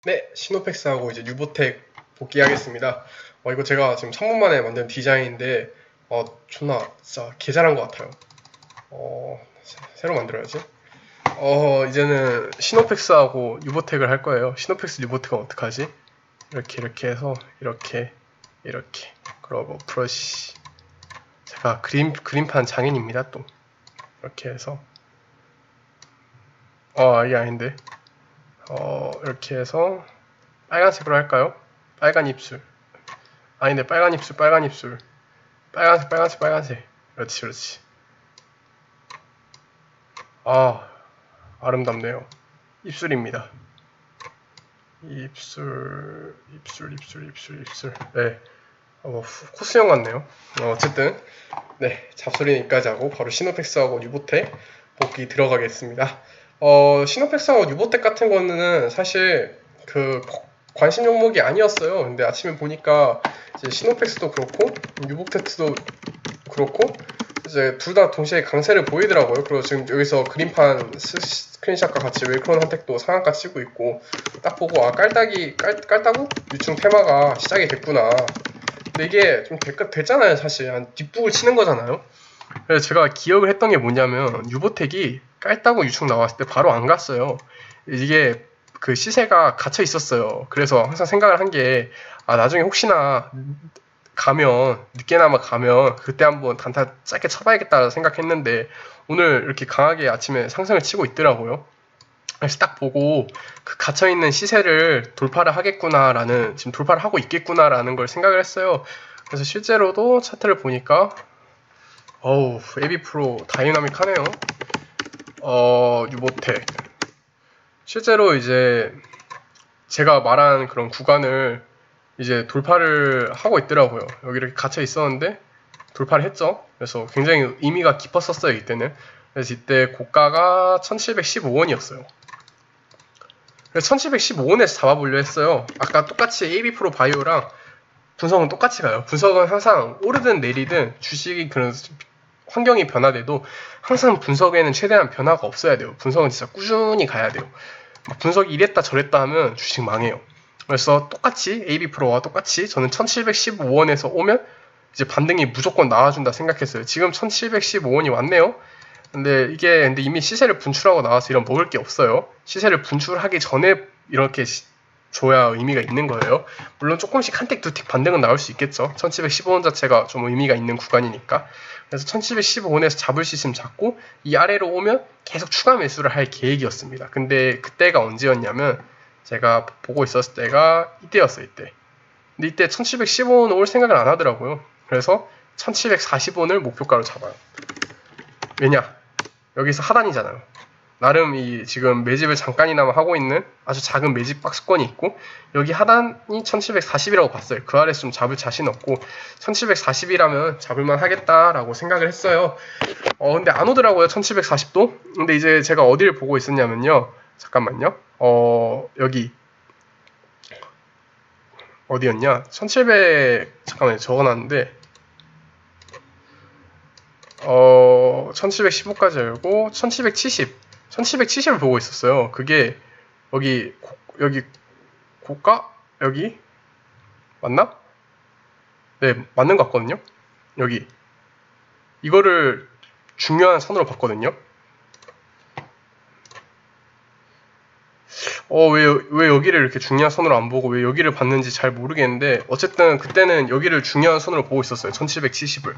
네, 시노펙스하고 이제 유보텍 복귀하겠습니다. 이거 제가 지금 3분 만에 만든 디자인인데, 존나 진짜 개 잘한 것 같아요. 새로 만들어야지. 이제는 시노펙스하고 유보텍을 할 거예요. 시노펙스 유보텍은 어떡하지? 이렇게 해서, 이렇게. 그리고 브러쉬. 제가 그림판 장인입니다, 또. 이렇게 해서. 이게 아닌데. 이렇게 해서 빨간색으로 할까요? 빨간 입술. 아닌데 빨간 입술. 빨간색. 그렇지. 아름답네요. 입술입니다. 입술. 네. 코스형 같네요. 어쨌든 네, 잡소리는 여기까지 하고 바로 시노펙스하고 유보텍 복귀 들어가겠습니다. 시노펙스하고 유보텍 같은 거는 사실 그 관심 종목이 아니었어요. 근데 아침에 보니까 이제 시노펙스도 그렇고 유보텍도 그렇고 이제 둘 다 동시에 강세를 보이더라고요. 그리고 지금 여기서 그림판 스크린샷과 같이 웰크론 핫텍도 상한가 치고 있고 딱 보고 깔따구 유충 테마가 시작이 됐구나. 근데 이게 좀 됐잖아요. 사실 한 뒷북을 치는 거잖아요. 그래서 제가 기억을 했던 게 뭐냐면 유보텍이 깔따구 유충 나왔을 때 바로 안 갔어요. 이게 그 시세가 갇혀 있었어요. 그래서 항상 생각을 한 게 나중에 혹시나 늦게나마 가면 그때 한번 단타 짧게 쳐봐야겠다 생각했는데 오늘 이렇게 강하게 아침에 상승을 치고 있더라고요. 그래서 딱 보고 그 갇혀있는 시세를 돌파를 하겠구나라는, 지금 돌파를 하고 있겠구나라는 걸 생각을 했어요. 그래서 실제로도 차트를 보니까 에비프로 다이나믹하네요. 유보텍 실제로 이제 제가 말한 그런 구간을 이제 돌파를 하고 있더라고요. 여기 이렇게 갇혀 있었는데 돌파를 했죠. 그래서 굉장히 의미가 깊었었어요, 이때는. 그래서 이때 고가가 1715원이었어요. 그래서 1715원에서 잡아보려 했어요. 아까 똑같이 AB 프로 바이오랑 분석은 똑같이 가요. 분석은 항상 오르든 내리든 주식이 그런 환경이 변화돼도 항상 분석에는 최대한 변화가 없어야 돼요. 분석은 진짜 꾸준히 가야 돼요. 분석이 이랬다 저랬다 하면 주식 망해요. 그래서 똑같이 AB프로와 똑같이 저는 1715원에서 오면 이제 반등이 무조건 나와준다 생각했어요. 지금 1715원이 왔네요. 근데 이미 시세를 분출하고 나와서 이런 먹을 게 없어요. 시세를 분출하기 전에 이렇게 줘야 의미가 있는 거예요. 물론 조금씩 한 틱 두 틱 반등은 나올 수 있겠죠. 1715원 자체가 좀 의미가 있는 구간이니까. 그래서 1715원에서 잡을 수 있으면 잡고 이 아래로 오면 계속 추가 매수를 할 계획이었습니다. 근데 그때가 언제였냐면 제가 보고 있었을 때가 이때였어요. 이때. 근데 이때 1715원 올 생각을 안 하더라고요. 그래서 1740원을 목표가로 잡아요. 왜냐? 여기서 하단이잖아요. 나름 지금 매집을 잠깐이나마 하고 있는 아주 작은 매집 박스권이 있고 여기 하단이 1740이라고 봤어요. 그 아래서 좀 잡을 자신 없고 1740이라면 잡을만 하겠다라고 생각을 했어요. 근데 안 오더라고요. 1740도. 근데 이제 제가 어디를 보고 있었냐면요. 잠깐만요. 여기 어디였냐? 1700 적어놨는데 1715까지 열고 1770을 보고 있었어요. 그게 여기 고가? 여기 맞나? 네, 맞는 것 같거든요. 여기 이거를 중요한 선으로 봤거든요. 왜 여기를 이렇게 중요한 선으로 안 보고 왜 여기를 봤는지 잘 모르겠는데 어쨌든 그때는 여기를 중요한 선으로 보고 있었어요. 1770을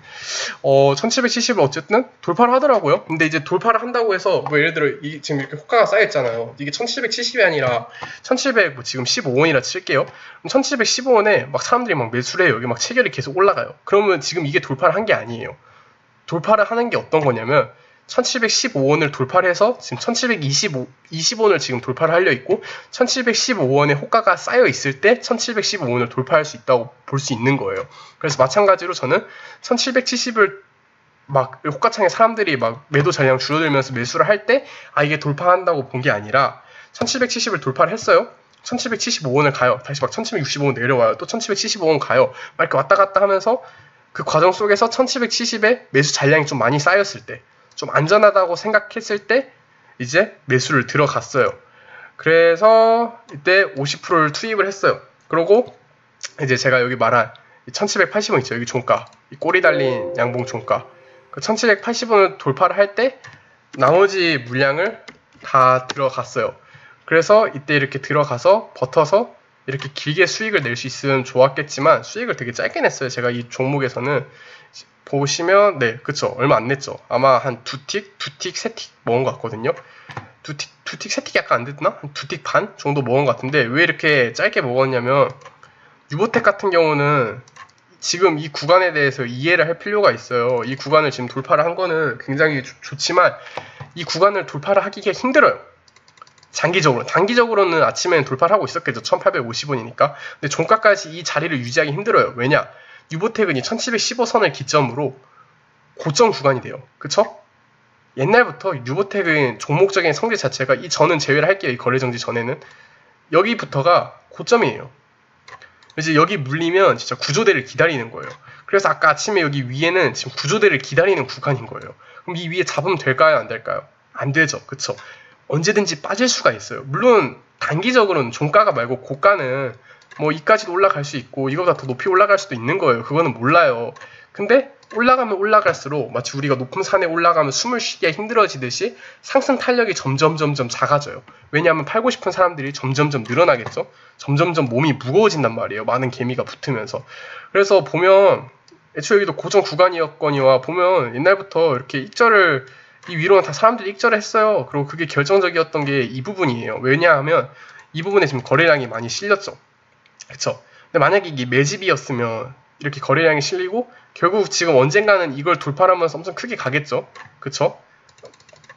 1770을 어쨌든 돌파를 하더라고요. 근데 이제 돌파를 한다고 해서 뭐 예를 들어 지금 이렇게 호가가 쌓여있잖아요. 이게 1770이 아니라 1700 뭐 지금 15원이라 칠게요. 1715원에 막 사람들이 막 매수를 해요. 여기 막 체결이 계속 올라가요. 그러면 지금 이게 돌파를 한 게 아니에요. 돌파를 하는 게 어떤 거냐면 1715원을 돌파를 해서 지금 1720원을 지금 돌파를 하려 있고 1715원에 호가가 쌓여 있을 때 1715원을 돌파할 수 있다고 볼 수 있는 거예요. 그래서 마찬가지로 저는 1770을 막 호가창에 사람들이 막 매도 잔량 줄어들면서 매수를 할 때 이게 돌파한다고 본 게 아니라 1770을 돌파를 했어요. 1775원을 가요. 다시 막 1765원 내려와요. 또 1775원 가요. 막 이렇게 왔다 갔다 하면서 그 과정 속에서 1770에 매수 잔량이 좀 많이 쌓였을 때 좀 안전하다고 생각했을 때 이제 매수를 들어갔어요. 그래서 이때 50%를 투입을 했어요. 그러고 이제 제가 여기 말한 1780원 있죠. 여기 종가. 이 꼬리 달린 양봉 종가. 그 1780원을 돌파를 할 때 나머지 물량을 다 들어갔어요. 그래서 이때 이렇게 들어가서 버텨서 이렇게 길게 수익을 낼 수 있으면 좋았겠지만 수익을 되게 짧게 냈어요. 제가 이 종목에서는 보시면 네, 그쵸. 얼마 안 냈죠. 아마 한 두 틱, 세 틱 먹은 것 같거든요. 두 틱, 세 틱 약간 안 됐나? 한 두 틱 반 정도 먹은 것 같은데 왜 이렇게 짧게 먹었냐면 유보텍 같은 경우는 지금 이 구간에 대해서 이해를 할 필요가 있어요. 이 구간을 지금 돌파를 한 거는 굉장히 좋지만 이 구간을 돌파를 하기가 힘들어요. 장기적으로. 단기적으로는 아침에는 돌파를 하고 있었겠죠. 1850원이니까. 근데 종가까지 이 자리를 유지하기 힘들어요. 왜냐? 유보텍은 이 1715선을 기점으로 고점 구간이 돼요. 그쵸? 옛날부터 유보텍은 종목적인 성질 자체가 이 저는 제외를 할게요. 이 거래정지 전에는. 여기부터가 고점이에요. 이제 여기 물리면 진짜 구조대를 기다리는 거예요. 그래서 아까 아침에 여기 위에는 지금 구조대를 기다리는 구간인 거예요. 그럼 이 위에 잡으면 될까요? 안 될까요? 안 되죠. 그쵸? 언제든지 빠질 수가 있어요. 물론 단기적으로는 종가가 말고 고가는 뭐 이까지도 올라갈 수 있고 이거보다 더 높이 올라갈 수도 있는 거예요. 그거는 몰라요. 근데 올라가면 올라갈수록 마치 우리가 높은 산에 올라가면 숨을 쉬기가 힘들어지듯이 상승 탄력이 점점 작아져요. 왜냐하면 팔고 싶은 사람들이 점점 늘어나겠죠. 점점 몸이 무거워진단 말이에요. 많은 개미가 붙으면서. 그래서 보면 애초에 여기도 고정 구간이었거니와 보면 옛날부터 이렇게 익절을 이 위로는 다 사람들이 익절을 했어요. 그리고 그게 결정적이었던 게 이 부분이에요. 왜냐하면 이 부분에 지금 거래량이 많이 실렸죠. 그쵸? 근데 만약에 이게 매집이었으면 이렇게 거래량이 실리고 결국 지금 언젠가는 이걸 돌파를 하면서 엄청 크게 가겠죠. 그쵸?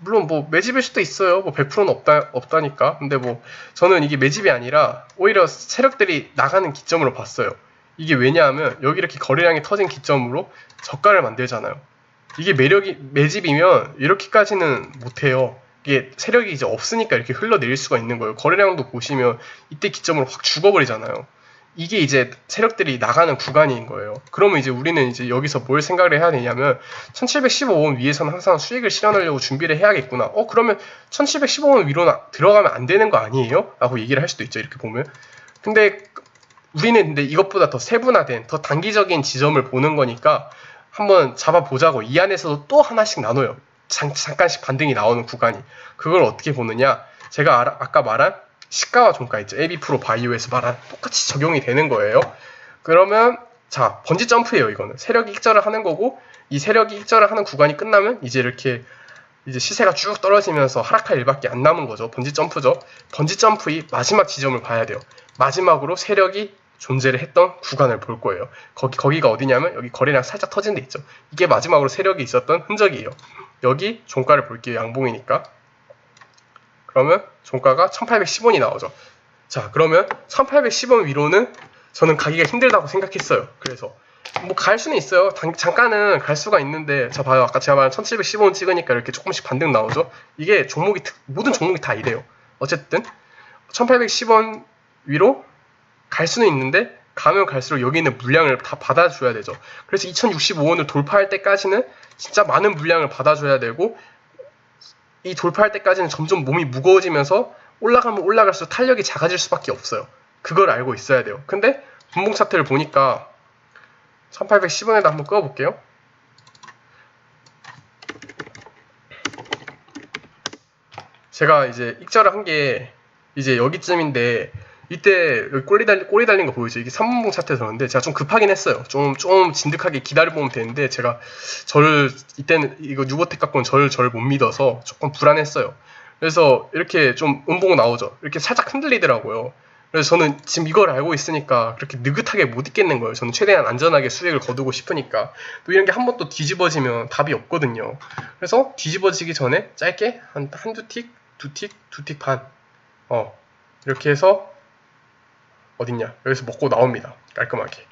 물론 뭐 매집일 수도 있어요. 뭐 100%는 없다니까. 근데 뭐 저는 이게 매집이 아니라 오히려 세력들이 나가는 기점으로 봤어요. 이게 왜냐하면 여기 이렇게 거래량이 터진 기점으로 저가를 만들잖아요. 이게 매집이면 이렇게까지는 못해요. 이게 세력이 이제 없으니까 이렇게 흘러내릴 수가 있는 거예요. 거래량도 보시면 이때 기점으로 확 죽어버리잖아요. 이게 이제 세력들이 나가는 구간인 거예요. 그러면 이제 우리는 이제 여기서 뭘 생각을 해야 되냐면 1715원 위에서는 항상 수익을 실현하려고 준비를 해야겠구나. 그러면 1715원 위로 들어가면 안 되는 거 아니에요? 라고 얘기를 할 수도 있죠. 이렇게 보면. 근데 우리는 근데 이것보다 더 세분화된 더 단기적인 지점을 보는 거니까 한번 잡아보자고. 이 안에서도 또 하나씩 나눠요. 잠깐씩 반등이 나오는 구간이. 그걸 어떻게 보느냐. 제가 아까 말한 시가와 종가 있죠. AB 프로 바이오에서 말한 똑같이 적용이 되는 거예요. 그러면 자, 번지 점프예요. 이거는 세력이 익절을 하는 거고 이 세력이 익절을 하는 구간이 끝나면 이제 이렇게 이제 시세가 쭉 떨어지면서 하락할 일밖에 안 남은 거죠. 번지 점프죠. 번지 점프의 마지막 지점을 봐야 돼요. 마지막으로 세력이 존재를 했던 구간을 볼 거예요. 거기가 어디냐면 여기 거래량 살짝 터진 데 있죠. 이게 마지막으로 세력이 있었던 흔적이에요. 여기 종가를 볼게요. 양봉이니까. 그러면 종가가 1810원이 나오죠. 자, 그러면 1810원 위로는 저는 가기가 힘들다고 생각했어요. 그래서 뭐 갈 수는 있어요. 잠깐은 갈 수가 있는데 자 봐요. 아까 제가 말한 1715원 찍으니까 이렇게 조금씩 반등 나오죠. 이게 모든 종목이 다 이래요. 어쨌든 1810원 위로 갈 수는 있는데 가면 갈수록 여기 있는 물량을 다 받아줘야 되죠. 그래서 2065원을 돌파할 때까지는 진짜 많은 물량을 받아줘야 되고 이 돌파할 때까지는 점점 몸이 무거워지면서 올라가면 올라갈수록 탄력이 작아질 수밖에 없어요. 그걸 알고 있어야 돼요. 근데 분봉 차트를 보니까 1810원에다 한번 꺼볼게요. 제가 이제 익절을 한 게 이제 여기쯤인데 이때 여기 꼬리 달린 거 보이죠? 이게 3분봉 차트에서 그런데 제가 좀 급하긴 했어요. 좀 진득하게 기다려보면 되는데 제가 이때는 이거 유보텍 갖고는 저를 못 믿어서 조금 불안했어요. 그래서 이렇게 좀 음봉 나오죠. 이렇게 살짝 흔들리더라고요. 그래서 저는 지금 이걸 알고 있으니까 그렇게 느긋하게 못 있겠는 거예요. 저는 최대한 안전하게 수익을 거두고 싶으니까. 또 이런 게 한 번 또 뒤집어지면 답이 없거든요. 그래서 뒤집어지기 전에 짧게 한두 틱, 두 틱 반. 이렇게 해서 어딨냐? 여기서 먹고 나옵니다. 깔끔하게.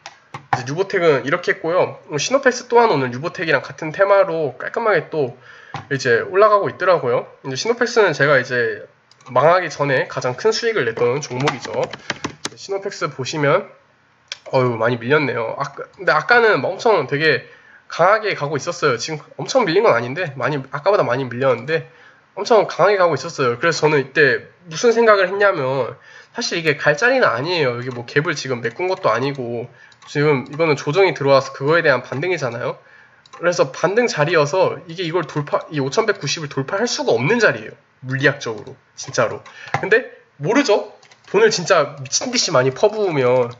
이제 유보텍은 이렇게 했고요. 시노펙스 또한 오늘 유보텍이랑 같은 테마로 깔끔하게 또 이제 올라가고 있더라고요. 이제 시노펙스는 제가 이제 망하기 전에 가장 큰 수익을 냈던 종목이죠. 시노펙스 보시면 많이 밀렸네요. 근데 아까는 엄청 되게 강하게 가고 있었어요. 지금 엄청 밀린 건 아닌데 아까보다 많이 밀렸는데 엄청 강하게 가고 있었어요. 그래서 저는 이때 무슨 생각을 했냐면 사실 이게 갈 자리는 아니에요. 이게 뭐 갭을 지금 메꾼 것도 아니고 지금 이거는 조정이 들어와서 그거에 대한 반등이잖아요. 그래서 반등 자리여서 이게 이걸 이 5190을 돌파할 수가 없는 자리예요. 물리학적으로 진짜로. 근데 모르죠. 돈을 진짜 미친듯이 많이 퍼부으면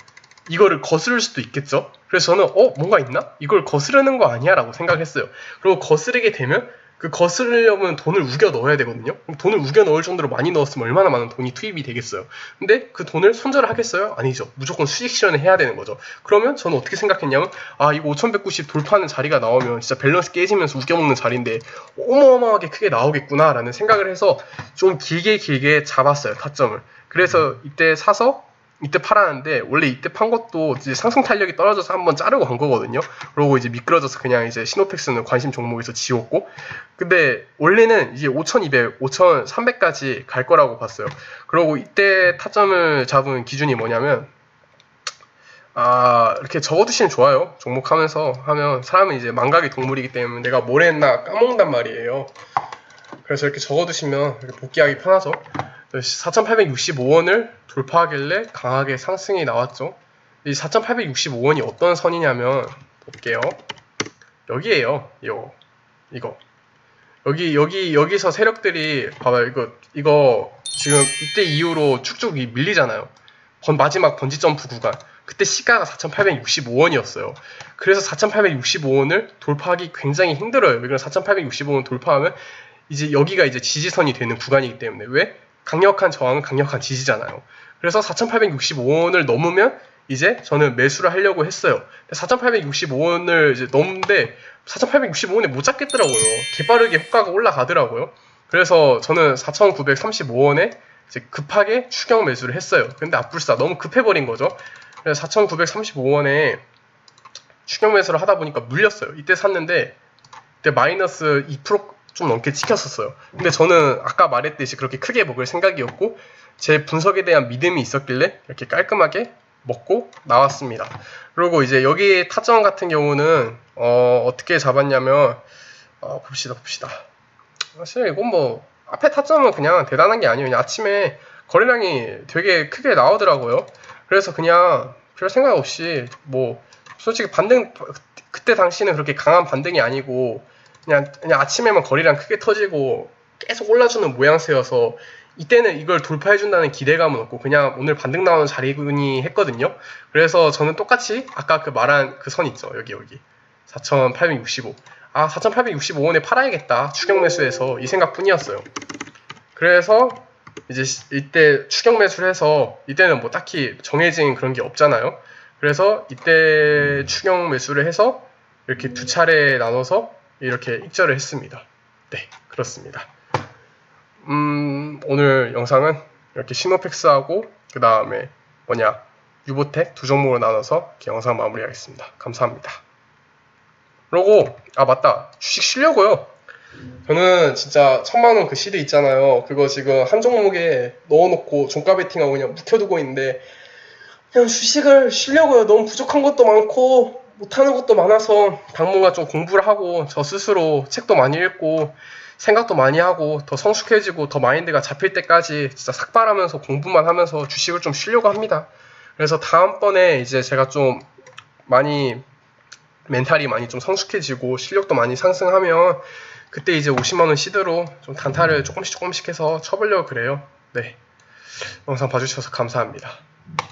이거를 거스를 수도 있겠죠. 그래서 저는 뭔가 있나? 이걸 거스르는 거 아니야? 라고 생각했어요. 그리고 거스르게 되면 그 거스르려면 돈을 우겨 넣어야 되거든요. 그럼 돈을 우겨 넣을 정도로 많이 넣었으면 얼마나 많은 돈이 투입이 되겠어요. 근데 그 돈을 손절을 하겠어요? 아니죠. 무조건 수익 실현을 해야 되는 거죠. 그러면 저는 어떻게 생각했냐면 이거 5190 돌파하는 자리가 나오면 진짜 밸런스 깨지면서 우겨먹는 자리인데 어마어마하게 크게 나오겠구나 라는 생각을 해서 좀 길게 잡았어요. 타점을. 그래서 이때 사서 이때 팔았는데 원래 이때 판 것도 이제 상승 탄력이 떨어져서 한번 자르고 간 거거든요. 그러고 이제 미끄러져서 그냥 이제 시노펙스는 관심 종목에서 지웠고, 근데 원래는 이제 5200, 5300까지 갈 거라고 봤어요. 그러고 이때 타점을 잡은 기준이 뭐냐면 이렇게 적어두시면 좋아요. 종목 하면서 하면 사람은 이제 망각의 동물이기 때문에 내가 뭘 했나 까먹는단 말이에요. 그래서 이렇게 적어두시면 이렇게 복귀하기 편하죠. 4,865원을 돌파하길래 강하게 상승이 나왔죠. 이 4,865원이 어떤 선이냐면 볼게요. 여기에요. 이거. 여기서 세력들이 봐봐요. 이거 지금 이때 이후로 쭉쭉 밀리잖아요. 마지막 번지 점프 구간. 그때 시가가 4,865원이었어요. 그래서 4,865원을 돌파하기 굉장히 힘들어요. 왜냐면 4,865원 돌파하면 이제 여기가 이제 지지선이 되는 구간이기 때문에 왜? 강력한 저항은 강력한 지지잖아요. 그래서 4,865원을 넘으면 이제 저는 매수를 하려고 했어요. 4,865원을 이제 넘는데 4,865원에 못 잡겠더라고요. 개빠르게 호가가 올라가더라고요. 그래서 저는 4,935원에 이제 급하게 추격 매수를 했어요. 근데 앞불싸 너무 급해버린 거죠. 그래서 4,935원에 추격 매수를 하다 보니까 물렸어요. 이때 샀는데 이때 마이너스 2% 좀 넘게 찍혔었어요. 근데 저는 아까 말했듯이 그렇게 크게 먹을 생각이었고 제 분석에 대한 믿음이 있었길래 이렇게 깔끔하게 먹고 나왔습니다. 그리고 이제 여기 타점 같은 경우는 어떻게 잡았냐면 봅시다. 사실 이건 뭐 앞에 타점은 그냥 대단한 게 아니에요. 그냥 아침에 거래량이 되게 크게 나오더라고요. 그래서 그냥 별 생각 없이 뭐 솔직히 반등 그때 당시는 그렇게 강한 반등이 아니고 그냥 아침에만 거래량 크게 터지고 계속 올라주는 모양새여서 이때는 이걸 돌파해준다는 기대감은 없고 그냥 오늘 반등 나오는 자리군이 했거든요. 그래서 저는 똑같이 아까 그 말한 그 선 있죠. 여기 4,865. 4,865원에 팔아야겠다. 추격 매수해서 이 생각뿐이었어요. 그래서 이제 이때 추격 매수를 해서 이때는 뭐 딱히 정해진 그런 게 없잖아요. 그래서 이때 추격 매수를 해서 이렇게 두 차례 나눠서 이렇게 익절을 했습니다. 네, 그렇습니다. 오늘 영상은 이렇게 시노펙스하고 그 다음에 유보텍 두 종목으로 나눠서 이렇게 영상 마무리하겠습니다. 감사합니다. 그러고 맞다, 주식 쉬려고요. 저는 진짜 1,000만원 그 시드 있잖아요. 그거 지금 한 종목에 넣어놓고 종가 베팅하고 그냥 묵혀두고 있는데 그냥 주식을 쉬려고요. 너무 부족한 것도 많고 못하는 것도 많아서 당분간 좀 공부를 하고 저 스스로 책도 많이 읽고 생각도 많이 하고 더 성숙해지고 더 마인드가 잡힐 때까지 진짜 삭발하면서 공부만 하면서 주식을 좀 쉬려고 합니다. 그래서 다음번에 이제 제가 좀 많이 멘탈이 많이 좀 성숙해지고 실력도 많이 상승하면 그때 이제 50만원 시드로 좀 단타를 조금씩 해서 쳐보려고 그래요. 네, 영상 봐주셔서 감사합니다.